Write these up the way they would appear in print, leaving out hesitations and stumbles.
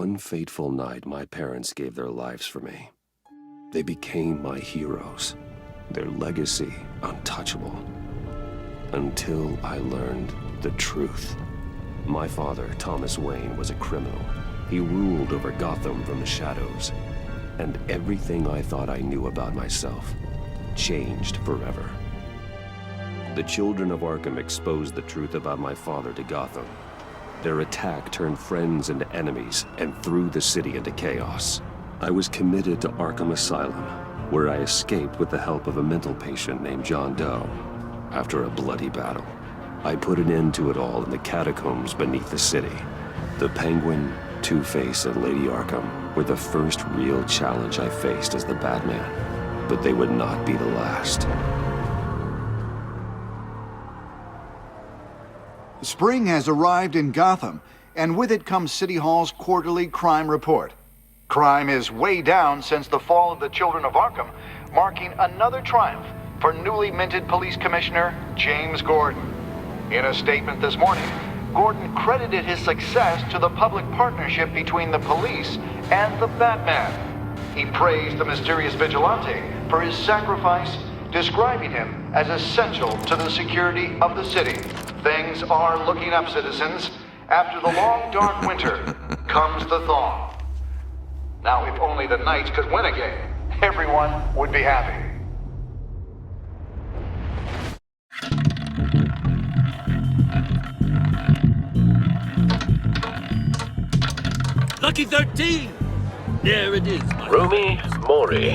one fateful night, my parents gave their lives for me. They became my heroes, their legacy untouchable. Until I learned the truth. My father, Thomas Wayne, was a criminal. He ruled over Gotham from the shadows. And everything I thought I knew about myself changed forever. The children of Arkham exposed the truth about my father to Gotham. Their attack turned friends into enemies and threw the city into chaos. I was committed to Arkham Asylum, where I escaped with the help of a mental patient named John Doe. After a bloody battle, I put an end to it all in the catacombs beneath the city. The Penguin, Two-Face, and Lady Arkham were the first real challenge I faced as the Batman, but they would not be the last. Spring has arrived in Gotham, and with it comes City Hall's quarterly crime report. Crime is way down since the fall of the Children of Arkham, marking another triumph for newly minted Police Commissioner James Gordon. In a statement this morning, Gordon credited his success to the public partnership between the police and the Batman. He praised the mysterious vigilante for his sacrifice, describing him as essential to the security of the city. Things are looking up, citizens. After the long, dark winter comes the thaw. Now, if only the Knights could win a game, everyone would be happy. Lucky 13! There it is, my Rumi Mori,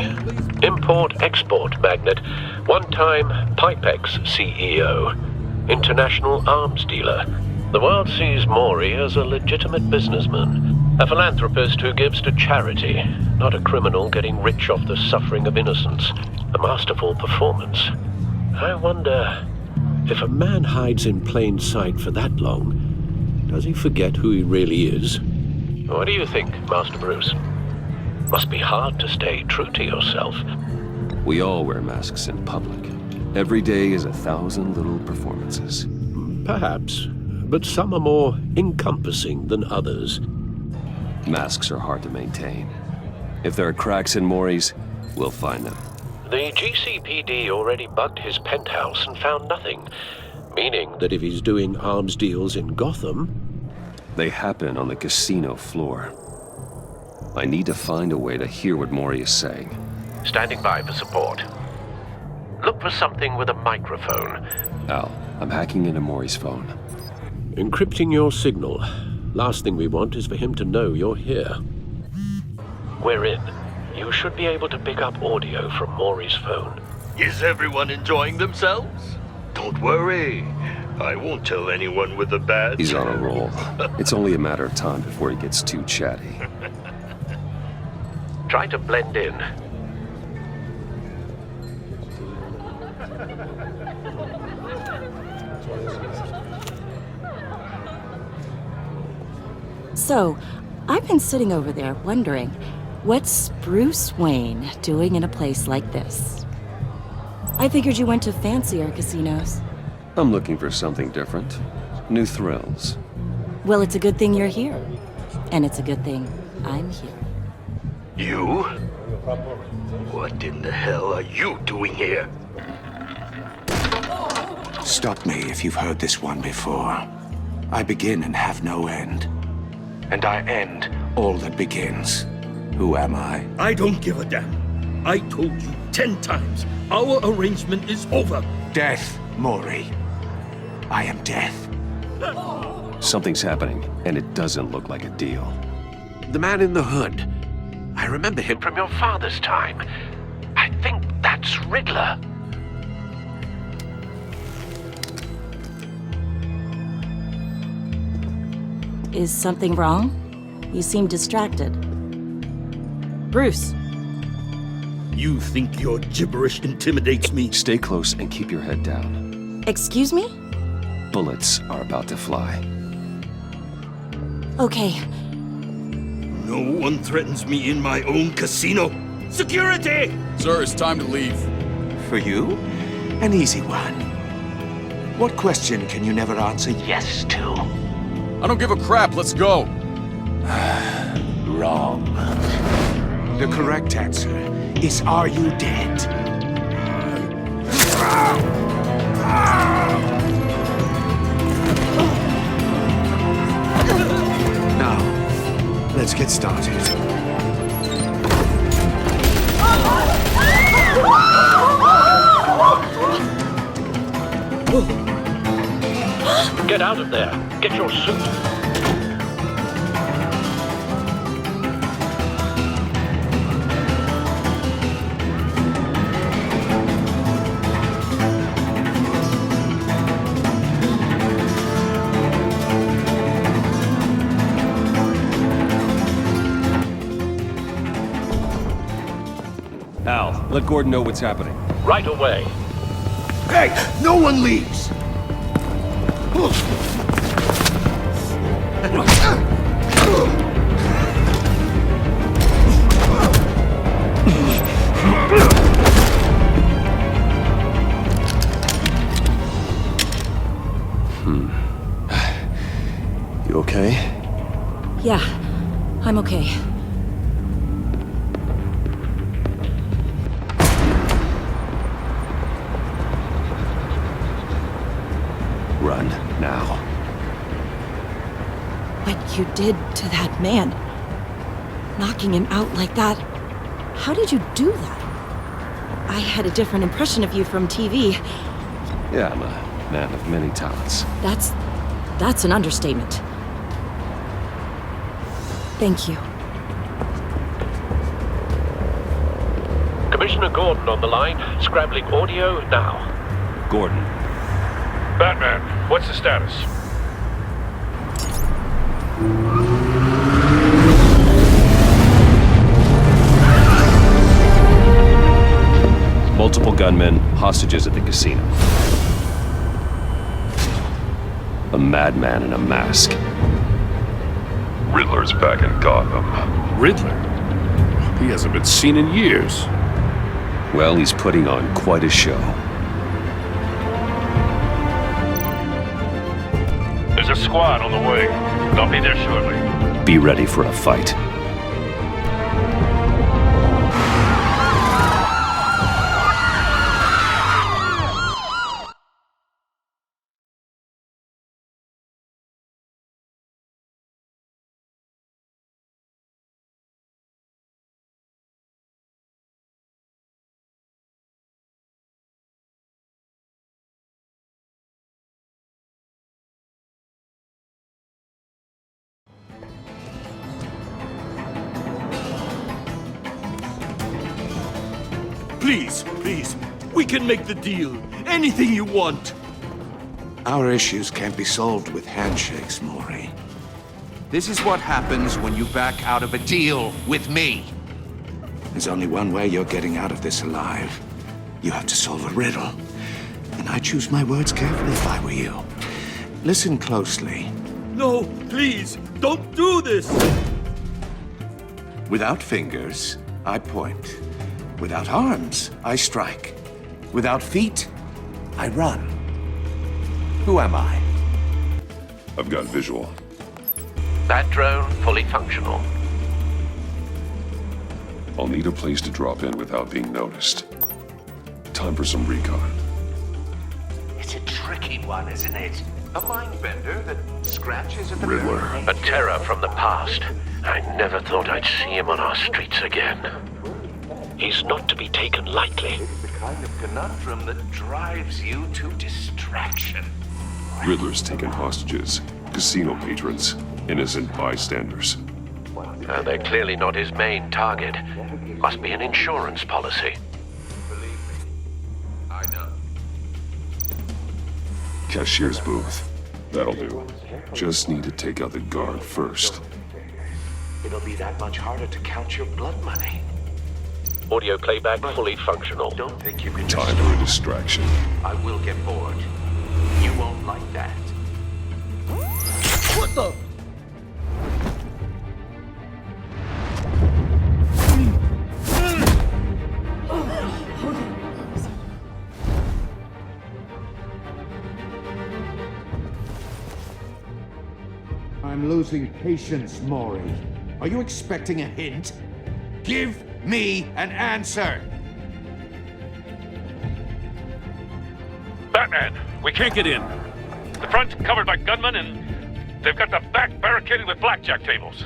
import-export magnate, one-time Pipex CEO, international arms dealer. The world sees Mori as a legitimate businessman, a philanthropist who gives to charity, not a criminal getting rich off the suffering of innocence. A masterful performance. I wonder, if a man hides in plain sight for that long, does he forget who he really is? What do you think, Master Bruce? Must be hard to stay true to yourself. We all wear masks in public. Every day is 1,000 little performances. Perhaps, but some are more encompassing than others. Masks are hard to maintain. If there are cracks in Mori's, we'll find them. The GCPD already bugged his penthouse and found nothing, meaning that if he's doing arms deals in Gotham... They happen on the casino floor. I need to find a way to hear what Mori is saying. Standing by for support. Look for something with a microphone. Al, I'm hacking into Mori's phone. Encrypting your signal. Last thing we want is for him to know you're here. We're in. You should be able to pick up audio from Mori's phone. Is everyone enjoying themselves? Don't worry. I won't tell anyone with a badge. He's on a roll. It's only a matter of time before he gets too chatty. Try to blend in. So, I've been sitting over there wondering, what's Bruce Wayne doing in a place like this? I figured you went to fancier casinos. I'm looking for something different. New thrills. Well, it's a good thing you're here. And it's a good thing I'm here. You? What in the hell are you doing here? Stop me if you've heard this one before. I begin and have no end. And I end all that begins. Who am I? I don't give a damn. I told you 10 times. Our arrangement is over. Death, Mori. I am death. Something's happening, and it doesn't look like a deal. The man in the hood. I remember him from your father's time. I think that's Riddler. Is something wrong? You seem distracted. Bruce. You think your gibberish intimidates me? Stay close and keep your head down. Excuse me? Bullets are about to fly. Okay. No one threatens me in my own casino. Security! Sir, it's time to leave. For you, an easy one. What question can you never answer yes to? I don't give a crap, let's go. wrong. The correct answer is, are you dead? Now, let's get started. Get out of there. Get your suit. Al, let Gordon know what's happening. Right away. Hey, no one leaves! You okay? Yeah, I'm okay. Run, now. What you did to that man, knocking him out like that, how did you do that? I had a different impression of you from TV. Yeah, I'm a man of many talents. That's an understatement. Thank you. Commissioner Gordon on the line. Scrambling audio now. Gordon. Batman, what's the status? Multiple gunmen, hostages at the casino. A madman in a mask. Riddler's back in Gotham. Riddler? He hasn't been seen in years. Well, he's putting on quite a show. There's a squad on the way. They'll be there shortly. Be ready for a fight. Please, please, we can make the deal. Anything you want. Our issues can't be solved with handshakes, Maury. This is what happens when you back out of a deal with me. There's only one way you're getting out of this alive. You have to solve a riddle. And I choose my words carefully if I were you. Listen closely. No, please, don't do this. Without fingers, I point. Without arms, I strike. Without feet, I run. Who am I? I've got visual. That drone fully functional. I'll need a place to drop in without being noticed. Time for some recon. It's a tricky one, isn't it? A mind bender that scratches at the Riddler. A terror from the past. I never thought I'd see him on our streets again. He's not to be taken lightly. It's the kind of conundrum that drives you to distraction. Riddler's taken hostages, casino patrons, innocent bystanders. They're clearly not his main target. Must be an insurance policy. Believe me, I know. Cashier's booth. That'll do. Just need to take out the guard first. It'll be that much harder to count your blood money. Audio playback fully functional. Don't think you can Time for a distraction. I will get bored. You won't like that. What the? I'm losing patience, Maury. Are you expecting a hint? Give me an answer! Batman, we can't get in. The front's covered by gunmen, and they've got the back barricaded with blackjack tables.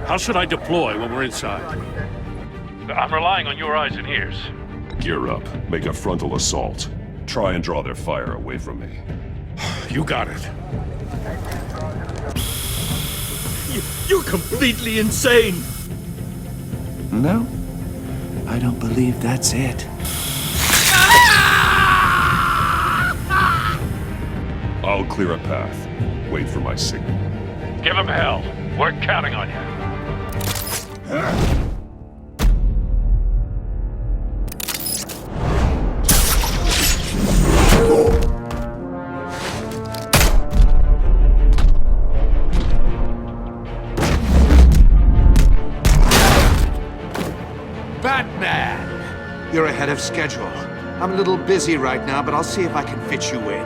How should I deploy when we're inside? I'm relying on your eyes and ears. Gear up. Make a frontal assault. Try and draw their fire away from me. You got it. You're completely insane! No, I don't believe that's it. I'll clear a path. Wait for my signal. Give him hell. We're counting on you. Batman! You're ahead of schedule. I'm a little busy right now, but I'll see if I can fit you in.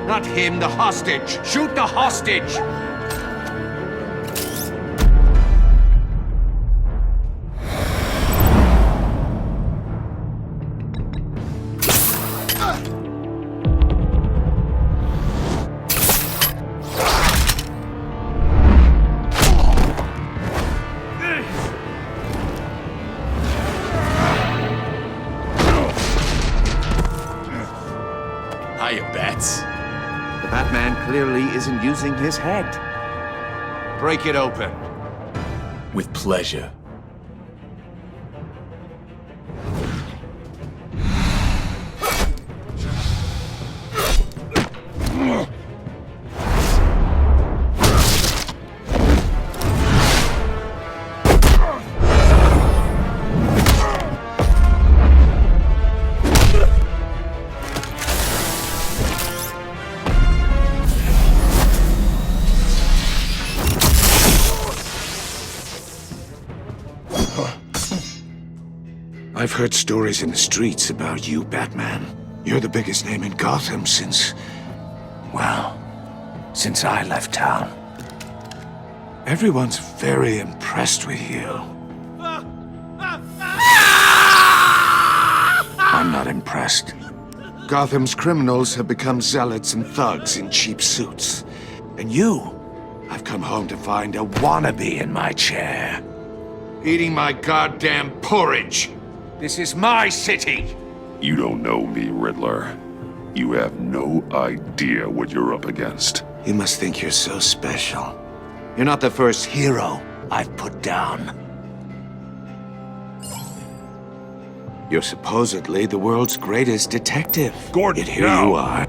Not him, the hostage! Shoot the hostage! Hiya, Bats. The Batman clearly isn't using his head. Break it open. With pleasure. I've heard stories in the streets about you, Batman. You're the biggest name in Gotham since... well, since I left town. Everyone's very impressed with you. I'm not impressed. Gotham's criminals have become zealots and thugs in cheap suits. And you, I've come home to find a wannabe in my chair. Eating my goddamn porridge. This is my city! You don't know me, Riddler. You have no idea what you're up against. You must think you're so special. You're not the first hero I've put down. You're supposedly the world's greatest detective. Gordon, Yet here now. you are.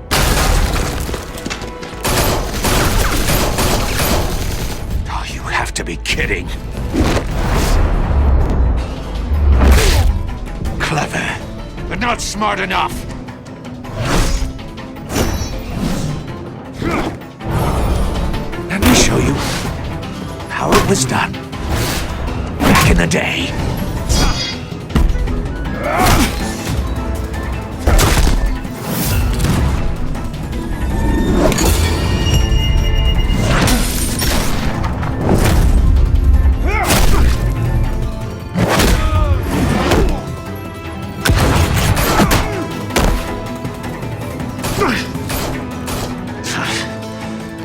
Oh, you have to be kidding. Clever, but not smart enough. Let me show you how it was done back in the day.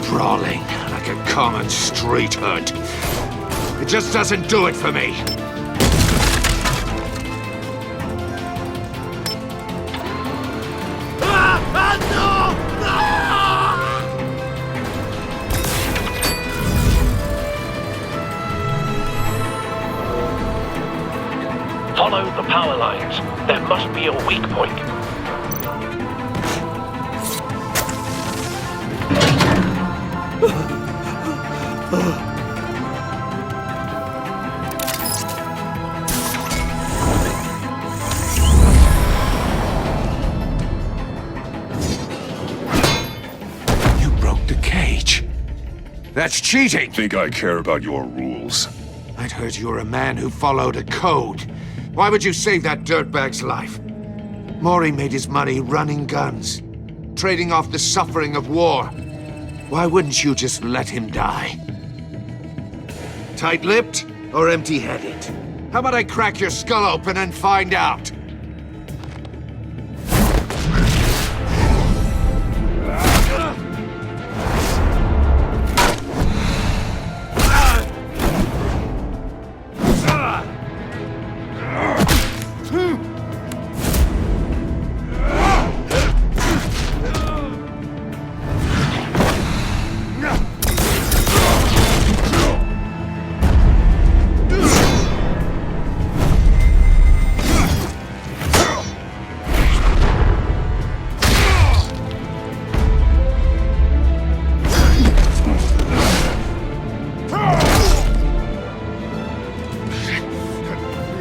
Brawling like a common street hood. It just doesn't do it for me. Follow the power lines. There must be a weak point. You broke the cage. That's cheating! Think I care about your rules? I'd heard you were a man who followed a code. Why would you save that dirtbag's life? Mori made his money running guns, trading off the suffering of war. Why wouldn't you just let him die? Tight-lipped or empty-headed? How about I crack your skull open and find out?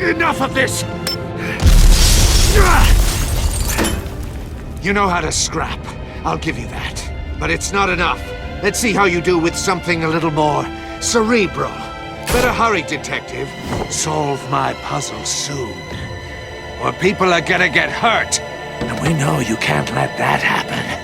Enough of this! You know how to scrap. I'll give you that. But it's not enough. Let's see how you do with something a little more cerebral. Better hurry, detective. Solve my puzzle soon. Or people are gonna get hurt. And we know you can't let that happen.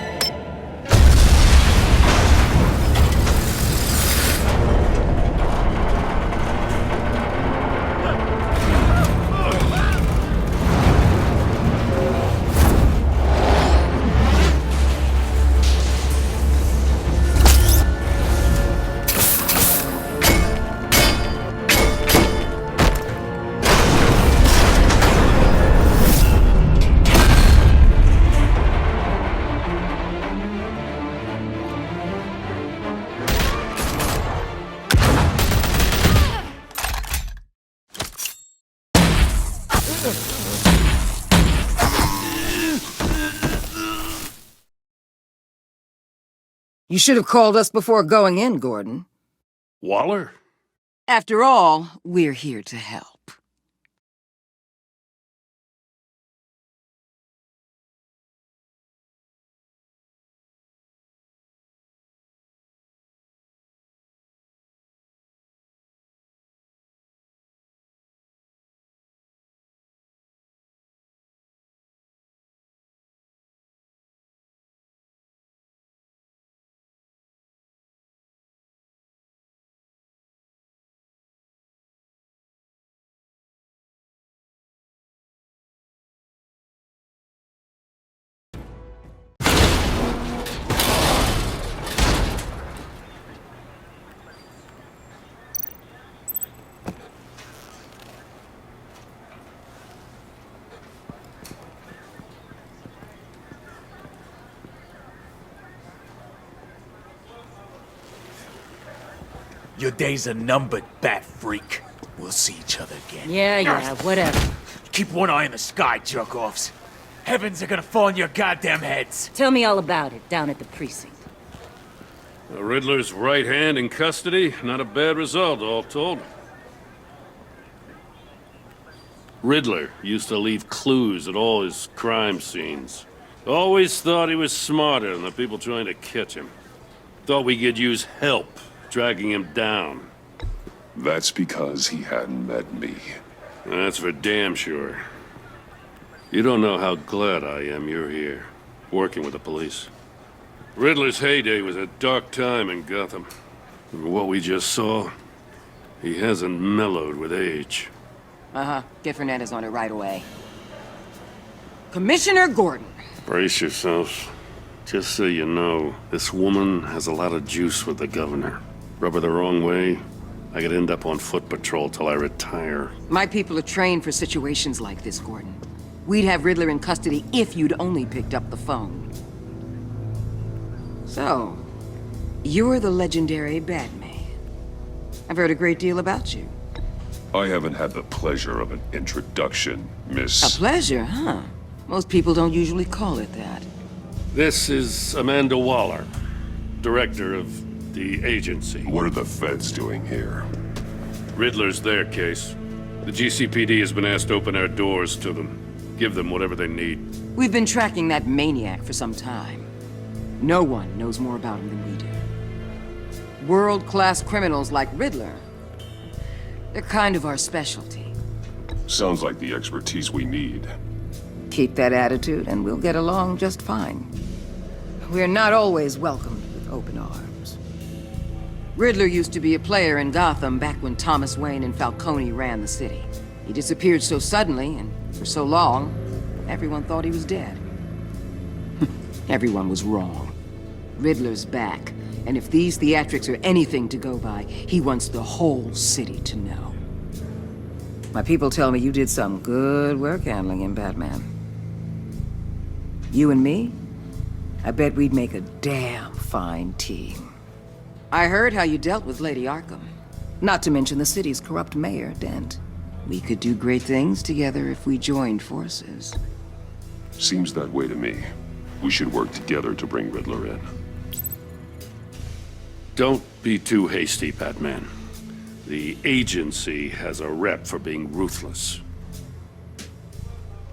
You should have called us before going in, Gordon. Waller? After all, we're here to help. Your days are numbered, bat freak. We'll see each other again. Yeah, whatever. Keep one eye in the sky, jerk-offs. Heavens are gonna fall on your goddamn heads. Tell me all about it down at the precinct. The Riddler's right hand in custody. Not a bad result, all told. Riddler used to leave clues at all his crime scenes. Always thought he was smarter than the people trying to catch him. Thought we could use help dragging him down. That's because he hadn't met me. That's for damn sure. You don't know how glad I am you're here, working with the police. Riddler's heyday was a dark time in Gotham. And what we just saw, he hasn't mellowed with age. Get Fernandez on it right away. Commissioner Gordon. Brace yourselves. Just so you know, this woman has a lot of juice with the governor. Rub her the wrong way, I could end up on foot patrol till I retire. My people are trained for situations like this, Gordon. We'd have Riddler in custody if you'd only picked up the phone. So, you're the legendary Batman. I've heard a great deal about you. I haven't had the pleasure of an introduction, Miss... A pleasure, huh? Most people don't usually call it that. This is Amanda Waller, director of the agency. What are the feds doing here? Riddler's their case. The GCPD has been asked to open our doors to them. Give them whatever they need. We've been tracking that maniac for some time. No one knows more about him than we do. World-class criminals like Riddler. They're kind of our specialty. Sounds like the expertise we need. Keep that attitude and we'll get along just fine. We're not always welcomed with open arms. Riddler used to be a player in Gotham back when Thomas Wayne and Falcone ran the city. He disappeared so suddenly and for so long, everyone thought he was dead. Everyone was wrong. Riddler's back, and if these theatrics are anything to go by, he wants the whole city to know. My people tell me you did some good work handling him, Batman. You and me? I bet we'd make a damn fine team. I heard how you dealt with Lady Arkham. Not to mention the city's corrupt mayor, Dent. We could do great things together if we joined forces. Seems that way to me. We should work together to bring Riddler in. Don't be too hasty, Batman. The agency has a rep for being ruthless.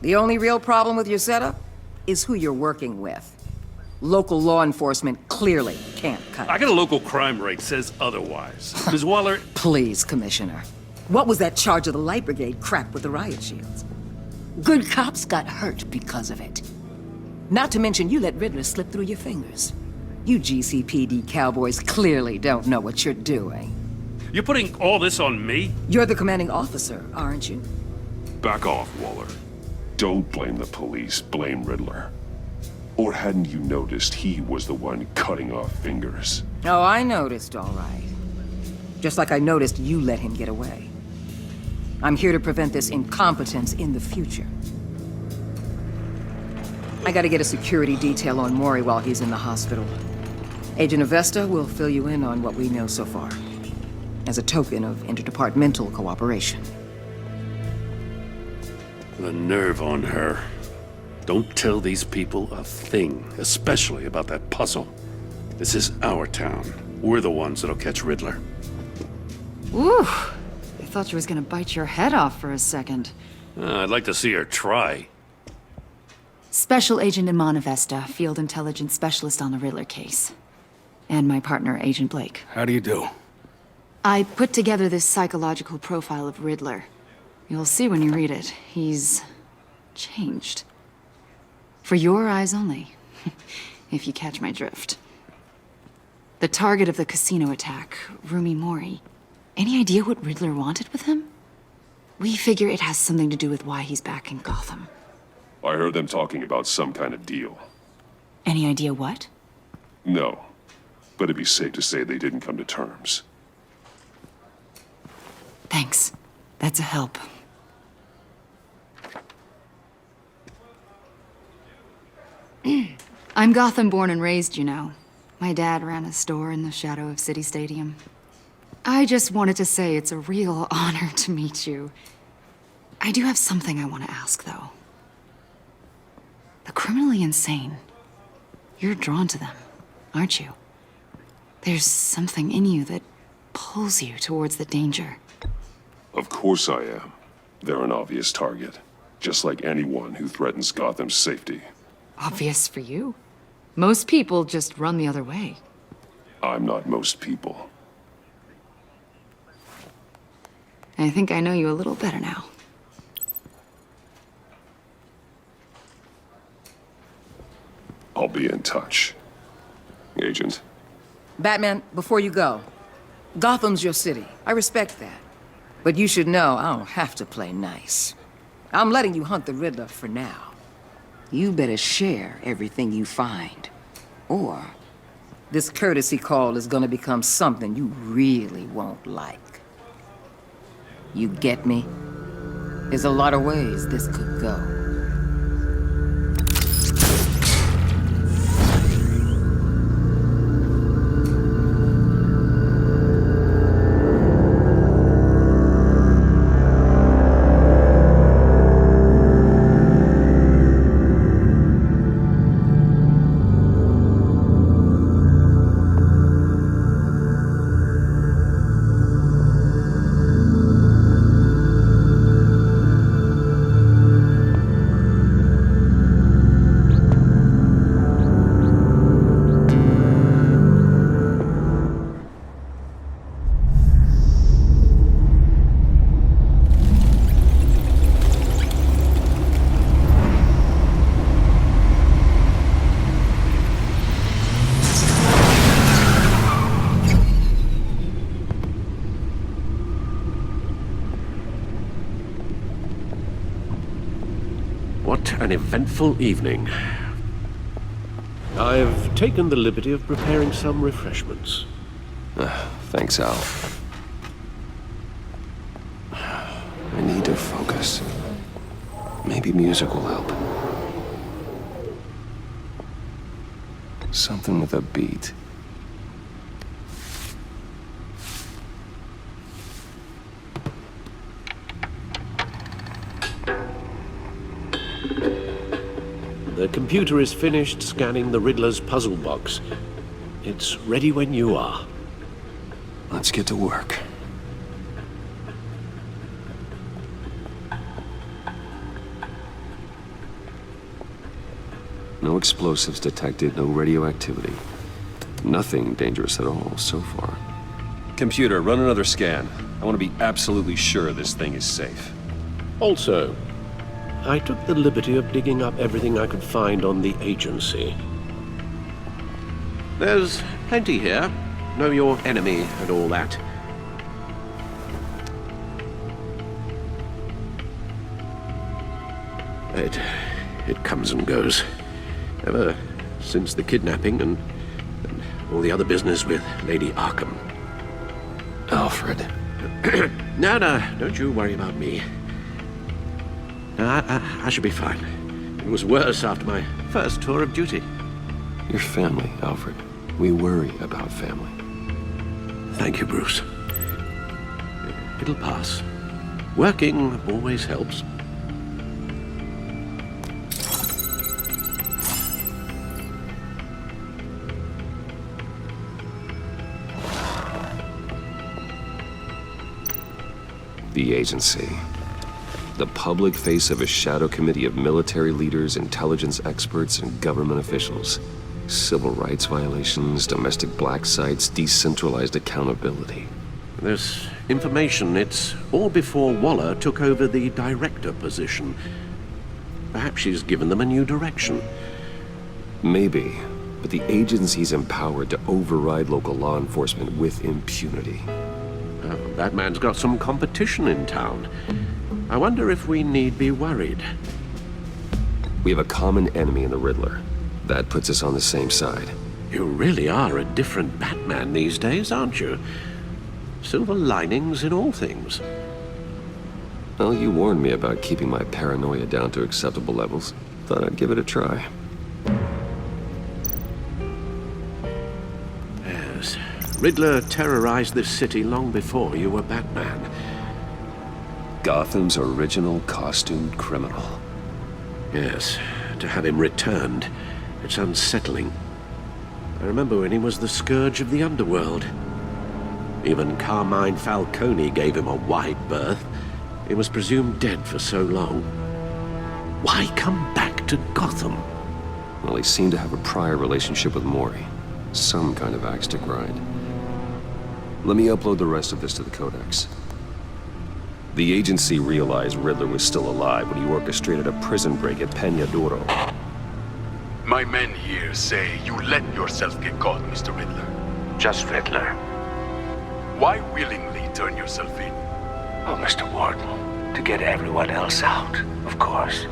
The only real problem with your setup is who you're working with. Local law enforcement clearly can't cut it. I got a local crime rate says otherwise. Ms. Waller... Please, Commissioner. What was that charge of the Light Brigade crap with the riot shields? Good cops got hurt because of it. Not to mention you let Riddler slip through your fingers. You GCPD cowboys clearly don't know what you're doing. You're putting all this on me? You're the commanding officer, aren't you? Back off, Waller. Don't blame the police, blame Riddler. Or hadn't you noticed he was the one cutting off fingers? Oh, I noticed, all right. Just like I noticed you let him get away. I'm here to prevent this incompetence in the future. I gotta get a security detail on Mori while he's in the hospital. Agent Avesta will fill you in on what we know so far, as a token of interdepartmental cooperation. The nerve on her. Don't tell these people a thing, especially about that puzzle. This is our town. We're the ones that'll catch Riddler. Ooh, I thought you was gonna bite your head off for a second. I'd like to see her try. Special Agent Iman Avesta, Field Intelligence Specialist on the Riddler case. And my partner, Agent Blake. How do you do? I put together this psychological profile of Riddler. You'll see when you read it. He's changed. For your eyes only, if you catch my drift. The target of the casino attack, Rumi Mori. Any idea what Riddler wanted with him? We figure it has something to do with why he's back in Gotham. I heard them talking about some kind of deal. Any idea what? No, but it'd be safe to say they didn't come to terms. Thanks. That's a help. I'm Gotham born and raised, you know. My dad ran a store in the shadow of City Stadium. I just wanted to say it's a real honor to meet you. I do have something I want to ask, though. The criminally insane. You're drawn to them, aren't you? There's something in you that pulls you towards the danger. Of course I am. They're an obvious target, just like anyone who threatens Gotham's safety. Obvious for you. Most people just run the other way. I'm not most people. I think I know you a little better now. I'll be in touch. Agent. Batman, before you go, Gotham's your city. I respect that. But you should know I don't have to play nice. I'm letting you hunt the Riddler for now. You better share everything you find. Or this courtesy call is gonna become something you really won't like. You get me? There's a lot of ways this could go. an eventful evening. I've taken the liberty of preparing some refreshments. Thanks, Al. I need to focus. Maybe music will help. Something with a beat. The computer is finished scanning the Riddler's puzzle box. It's ready when you are. Let's get to work. No explosives detected, no radioactivity. Nothing dangerous at all so far. Computer, run another scan. I want to be absolutely sure this thing is safe. Also, I took the liberty of digging up everything I could find on the agency. There's plenty here. Know your enemy and all that. It comes and goes. Ever since the kidnapping and all the other business with Lady Arkham. Alfred. No, don't you worry about me. No, I should be fine. It was worse after my first tour of duty. Your family, Alfred. We worry about family. Thank you, Bruce. It'll pass. Working always helps. The agency. The public face of a shadow committee of military leaders, intelligence experts, and government officials. Civil rights violations, domestic black sites, decentralized accountability. This information, it's all before Waller took over the director position. Perhaps she's given them a new direction. Maybe, but the agency's empowered to override local law enforcement with impunity. Oh, that man's got some competition in town. I wonder if we need be worried. We have a common enemy in the Riddler. That puts us on the same side. You really are a different Batman these days, aren't you? Silver linings in all things. Well, you warned me about keeping my paranoia down to acceptable levels. Thought I'd give it a try. Yes. Riddler terrorized this city long before you were Batman. Gotham's original costumed criminal. Yes. To have him returned, it's unsettling. I remember when he was the scourge of the underworld. Even Carmine Falcone gave him a wide berth. He was presumed dead for so long. Why come back to Gotham? Well, he seemed to have a prior relationship with Mori. Some kind of axe to grind. Let me upload the rest of this to the Codex. The agency realized Riddler was still alive when he orchestrated a prison break at Peña Duro. My men here say you let yourself get caught, Mr. Riddler. Just Riddler. Why willingly turn yourself in? Oh, Mr. Warden, to get everyone else out, of course.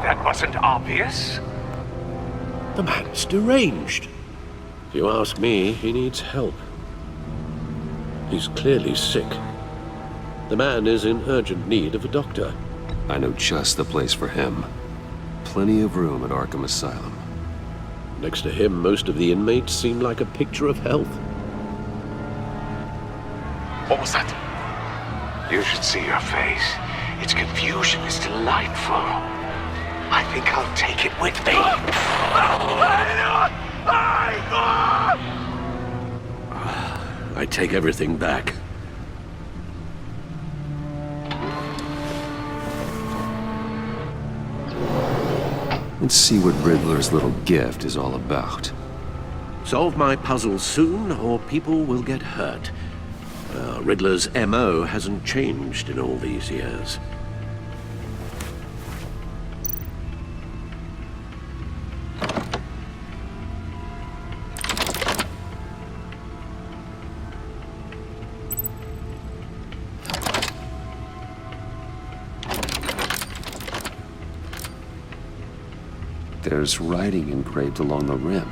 That wasn't obvious. The man's deranged. If you ask me, he needs help. He's clearly sick. The man is in urgent need of a doctor. I know just the place for him. Plenty of room at Arkham Asylum. Next to him, most of the inmates seem like a picture of health. What was that? You should see your face. Its confusion is delightful. I think I'll take it with me. I take everything back. Let's see what Riddler's little gift is all about. Solve my puzzle soon, or people will get hurt. Riddler's M.O. hasn't changed in all these years. There's writing engraved along the rim.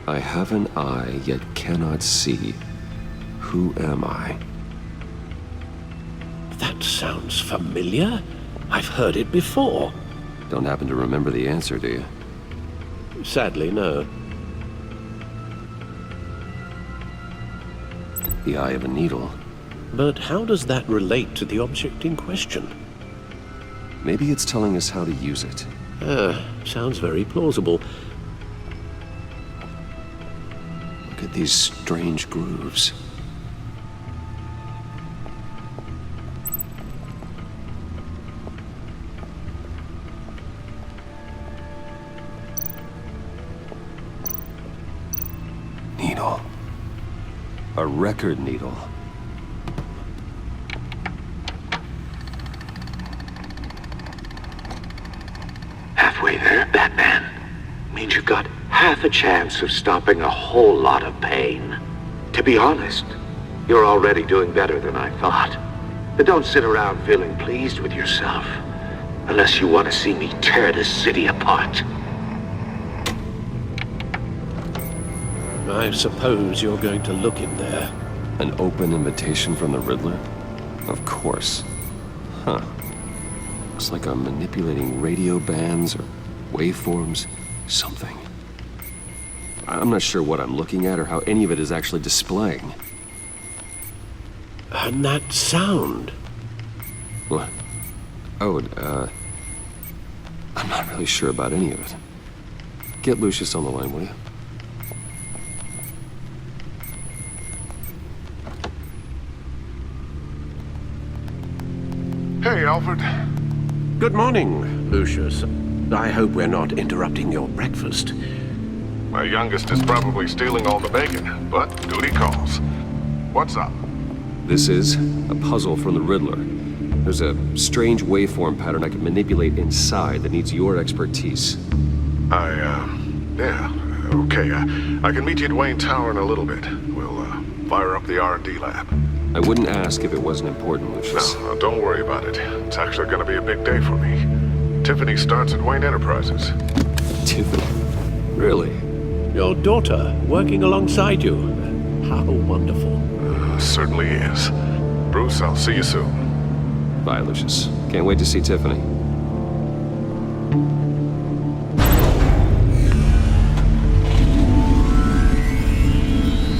I have an eye, yet cannot see. Who am I? That sounds familiar. I've heard it before. Don't happen to remember the answer, do you? Sadly, no. The eye of a needle. But how does that relate to the object in question? Maybe it's telling us how to use it. Sounds very plausible. Look at these strange grooves. Needle. A record needle. Halfway there, Batman. Means you've got half a chance of stopping a whole lot of pain. To be honest, you're already doing better than I thought. But don't sit around feeling pleased with yourself. Unless you want to see me tear this city apart. I suppose you're going to look in there. An open invitation from the Riddler? Of course. Huh. Looks like I'm manipulating radio bands or waveforms. Something. I'm not sure what I'm looking at or how any of it is actually displaying. And that sound? What? Oh, I'm not really sure about any of it. Get Lucius on the line, will you? Hey, Alfred. Good morning, Lucius. I hope we're not interrupting your breakfast. My youngest is probably stealing all the bacon, but duty calls. What's up? This is a puzzle from the Riddler. There's a strange waveform pattern I can manipulate inside that needs your expertise. Yeah, okay. I can meet you at Wayne Tower in a little bit. We'll, fire up the R&D lab. I wouldn't ask if it wasn't important, Lucius. No, don't worry about it. It's actually gonna be a big day for me. Tiffany starts at Wayne Enterprises. Tiffany? Really? Your daughter working alongside you. How wonderful. Certainly is. Bruce, I'll see you soon. Bye, Lucius. Can't wait to see Tiffany.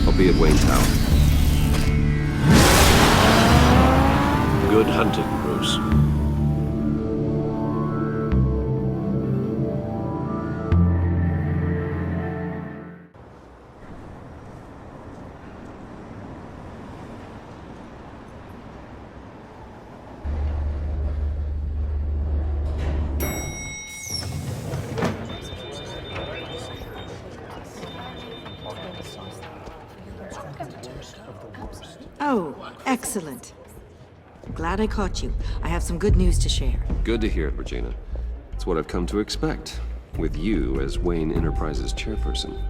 I'll be at Wayne Tower. Good hunting, Bruce. Oh, excellent. Glad I caught you. I have some good news to share. Good to hear it, Regina. It's what I've come to expect, with you as Wayne Enterprises chairperson.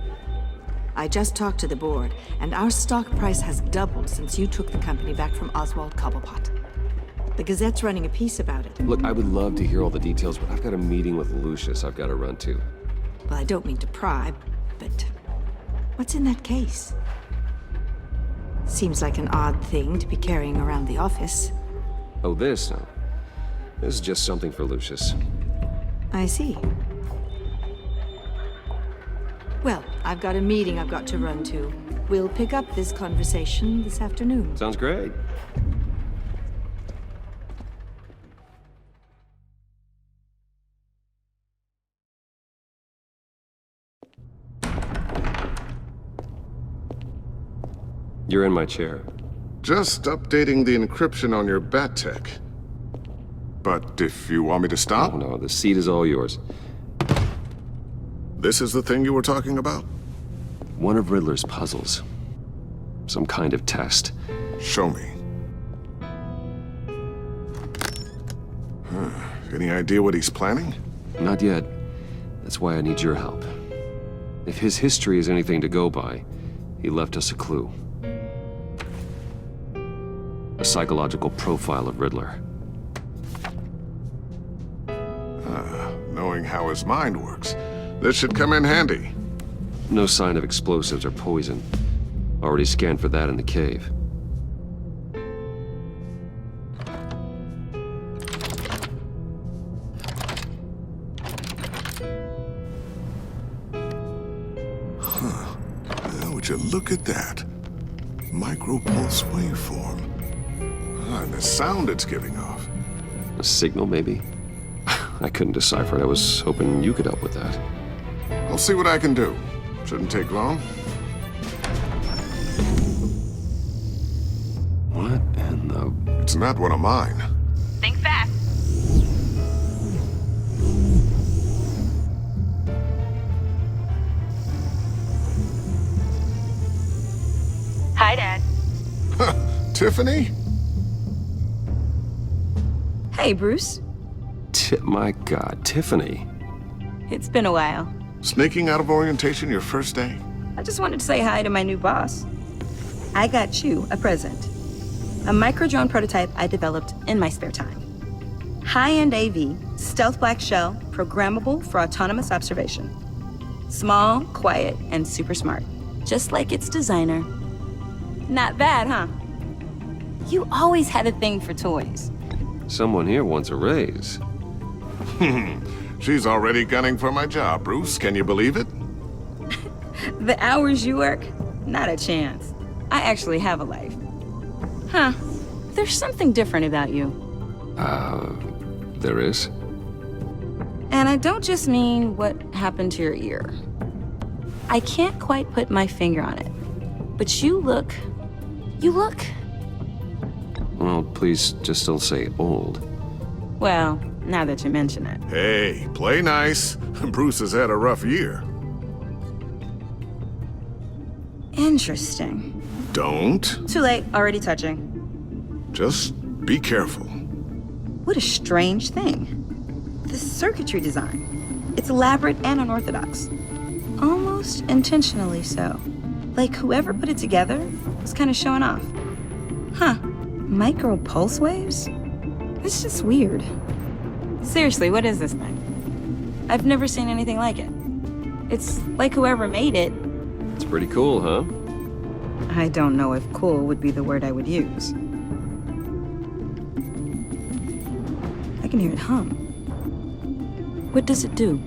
I just talked to the board, and our stock price has doubled since you took the company back from Oswald Cobblepot. The Gazette's running a piece about it. Look, I would love to hear all the details, but I've got a meeting with Lucius I've got to run to. Well, I don't mean to pry, but what's in that case? Seems like an odd thing to be carrying around the office. Oh, this? No. This is just something for Lucius. I see. Well, I've got a meeting I've got to run to. We'll pick up this conversation this afternoon. Sounds great. You're in my chair. Just updating the encryption on your bat tech. But if you want me to stop? Oh, no, the seat is all yours. This is the thing you were talking about? One of Riddler's puzzles. Some kind of test. Show me. Any idea what he's planning? Not yet. That's why I need your help. If his history is anything to go by, he left us a clue. A psychological profile of Riddler. knowing how his mind works. This should come in handy. No sign of explosives or poison. Already scanned for that in the cave. Would you look at that? Micropulse waveform. And the sound it's giving off. A signal, maybe? I couldn't decipher it. I was hoping you could help with that. I'll see what I can do. Shouldn't take long. What in the... It's not one of mine. Think fast. Hi, Dad. Tiffany? Hey, Bruce. My God, Tiffany. It's been a while. Sneaking out of orientation your first day? I just wanted to say hi to my new boss. I got you a present. A micro-drone prototype I developed in my spare time. High-end AV, stealth black shell, programmable for autonomous observation. Small, quiet, and super smart. Just like its designer. Not bad, huh? You always had a thing for toys. Someone here wants a raise. She's already gunning for my job, Bruce. Can you believe it? The hours you work? Not a chance. I actually have a life. Huh. There's something different about you. There is? And I don't just mean what happened to your ear. I can't quite put my finger on it. But you look... Well, please just don't say old. Well, now that you mention it. Hey, play nice. Bruce has had a rough year. Interesting. Don't. Too late, already touching. Just be careful. What a strange thing. The circuitry design. It's elaborate and unorthodox. Almost intentionally so. Like whoever put it together was kind of showing off. Huh. Micro pulse waves? It's just weird. Seriously, what is this thing? I've never seen anything like it. It's like whoever made it. It's pretty cool, huh? I don't know if cool would be the word I would use. I can hear it hum. What does it do?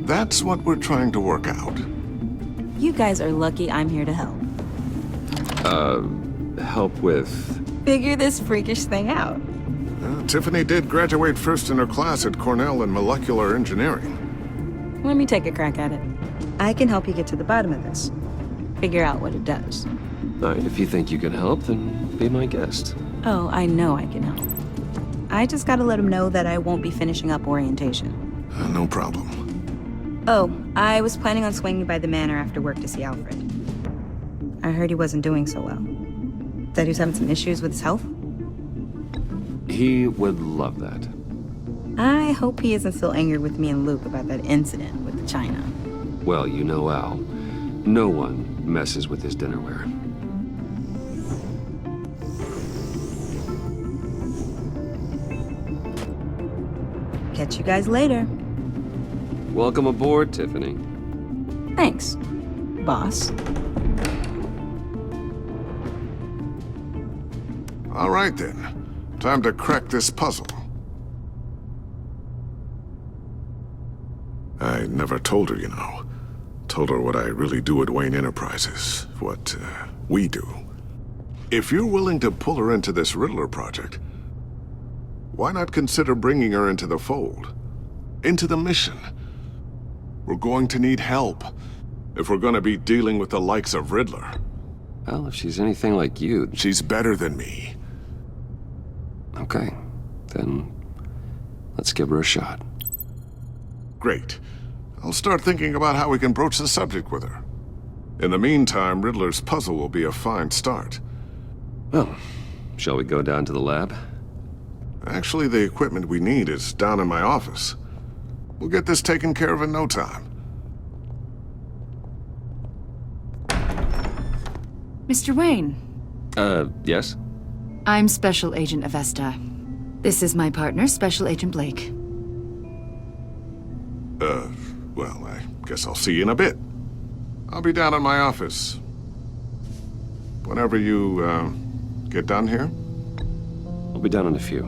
That's what we're trying to work out. You guys are lucky I'm here to help. Help with... Figure this freakish thing out. Tiffany did graduate first in her class at Cornell in molecular engineering. Let me take a crack at it. I can help you get to the bottom of this. Figure out what it does. All right, if you think you can help, then be my guest. Oh, I know I can help. I just gotta let him know that I won't be finishing up orientation. No problem. Oh, I was planning on swinging by the manor after work to see Alfred. I heard he wasn't doing so well. Said he was having some issues with his health. He would love that. I hope he isn't still angry with me and Luke about that incident with the China. Well, you know Al. No one messes with his dinnerware. Catch you guys later. Welcome aboard, Tiffany. Thanks, boss. All right, then. Time to crack this puzzle. I never told her, you know. Told her what I really do at Wayne Enterprises. What, we do. If you're willing to pull her into this Riddler project, why not consider bringing her into the fold? Into the mission? We're going to need help if we're going to be dealing with the likes of Riddler. Well, if she's anything like you... She's better than me. Okay, then let's give her a shot. Great. I'll start thinking about how we can broach the subject with her. In the meantime, Riddler's puzzle will be a fine start. Well, shall we go down to the lab? Actually, the equipment we need is down in my office. We'll get this taken care of in no time. Mr. Wayne. Yes? I'm Special Agent Avesta. This is my partner, Special Agent Blake. Well, I guess I'll see you in a bit. I'll be down in my office. Whenever you, get done here? I'll be down in a few.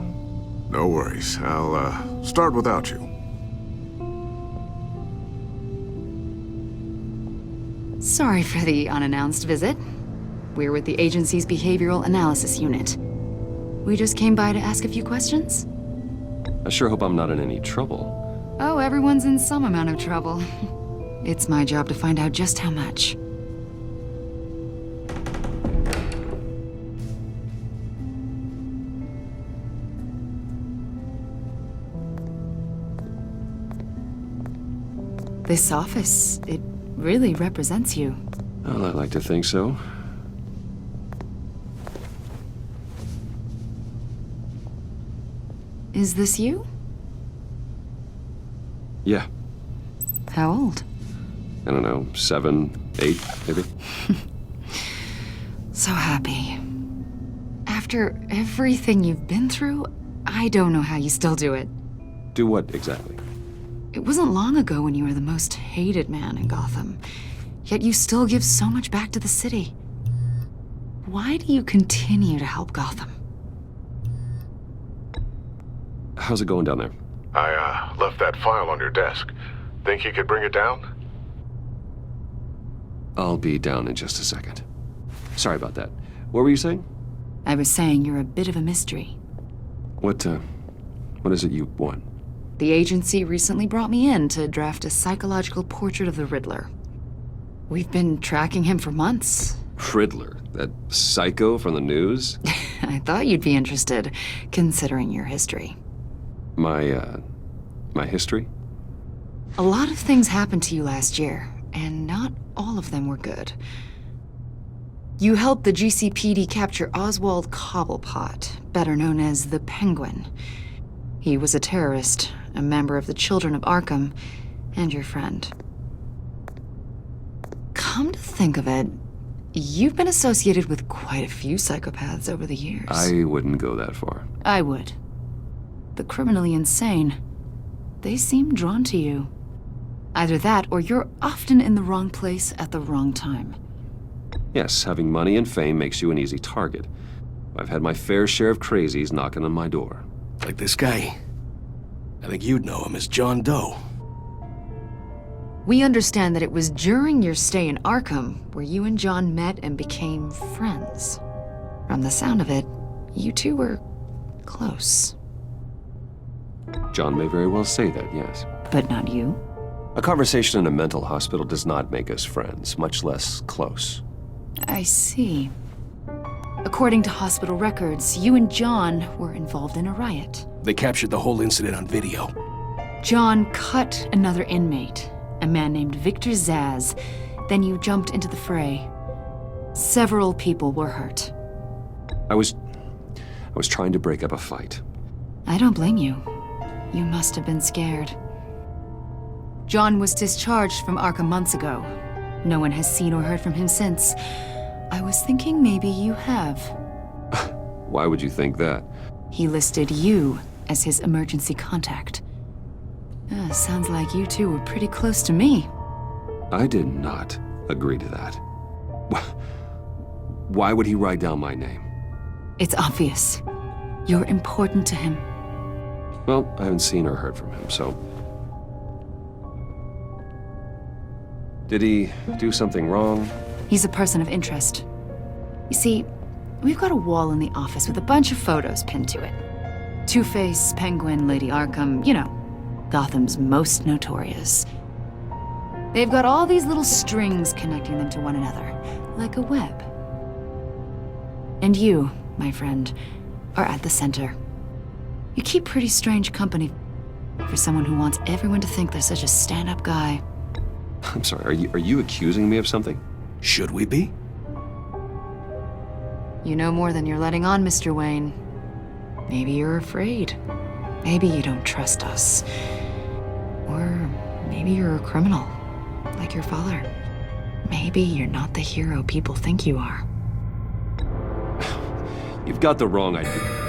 No worries. I'll, start without you. Sorry for the unannounced visit. We're with the agency's behavioral analysis unit. We just came by to ask a few questions. I sure hope I'm not in any trouble. Oh, everyone's in some amount of trouble. It's my job to find out just how much. This office, it really represents you. Well, I like to think so. Is this you? Yeah. How old? I don't know, 7, 8, maybe? So happy. After everything you've been through, I don't know how you still do it. Do what exactly? It wasn't long ago when you were the most hated man in Gotham, yet you still give so much back to the city. Why do you continue to help Gotham? How's it going down there? I, left that file on your desk. Think you could bring it down? I'll be down in just a second. Sorry about that. What were you saying? I was saying you're a bit of a mystery. What is it you want? The agency recently brought me in to draft a psychological portrait of the Riddler. We've been tracking him for months. Riddler? That psycho from the news? I thought you'd be interested, considering your history. My history? A lot of things happened to you last year, and not all of them were good. You helped the GCPD capture Oswald Cobblepot, better known as the Penguin. He was a terrorist, a member of the Children of Arkham, and your friend. Come to think of it, you've been associated with quite a few psychopaths over the years. I wouldn't go that far. I would. The criminally insane. They seem drawn to you. Either that, or you're often in the wrong place at the wrong time. Yes, having money and fame makes you an easy target. I've had my fair share of crazies knocking on my door. Like this guy. I think you'd know him as John Doe. We understand that it was during your stay in Arkham where you and John met and became friends. From the sound of it, you two were close. John may very well say that, yes. But not you? A conversation in a mental hospital does not make us friends, much less close. I see. According to hospital records, you and John were involved in a riot. They captured the whole incident on video. John cut another inmate, a man named Victor Zsasz. Then you jumped into the fray. Several people were hurt. I was trying to break up a fight. I don't blame you. You must have been scared. John was discharged from Arkham months ago. No one has seen or heard from him since. I was thinking maybe you have. Why would you think that? He listed you as his emergency contact. Sounds like you two were pretty close to me. I did not agree to that. Why would he write down my name? It's obvious. You're important to him. Well, I haven't seen or heard from him, so... Did he do something wrong? He's a person of interest. You see, we've got a wall in the office with a bunch of photos pinned to it. Two-Face, Penguin, Lady Arkham, you know, Gotham's most notorious. They've got all these little strings connecting them to one another, like a web. And you, my friend, are at the center. You keep pretty strange company for someone who wants everyone to think they're such a stand-up guy. I'm sorry, are you accusing me of something? Should we be? You know more than you're letting on, Mr. Wayne. Maybe you're afraid. Maybe you don't trust us. Or maybe you're a criminal, like your father. Maybe you're not the hero people think you are. You've got the wrong idea.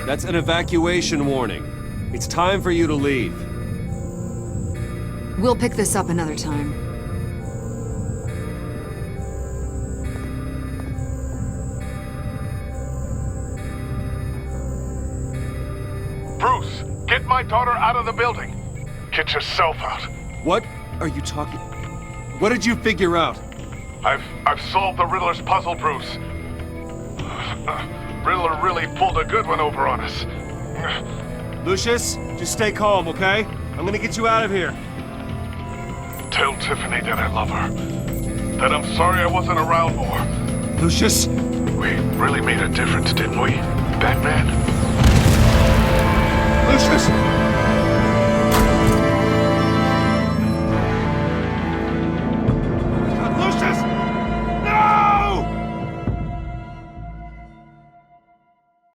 That's an evacuation warning. It's time for you to leave. We'll pick this up another time. Bruce, get my daughter out of the building. Get yourself out. What are you talking... What did you figure out? I've solved the Riddler's puzzle, Bruce. Riddler really pulled a good one over on us. Lucius, just stay calm, okay? I'm gonna get you out of here. Tell Tiffany that I love her. That I'm sorry I wasn't around more. Lucius? We really made a difference, didn't we, Batman?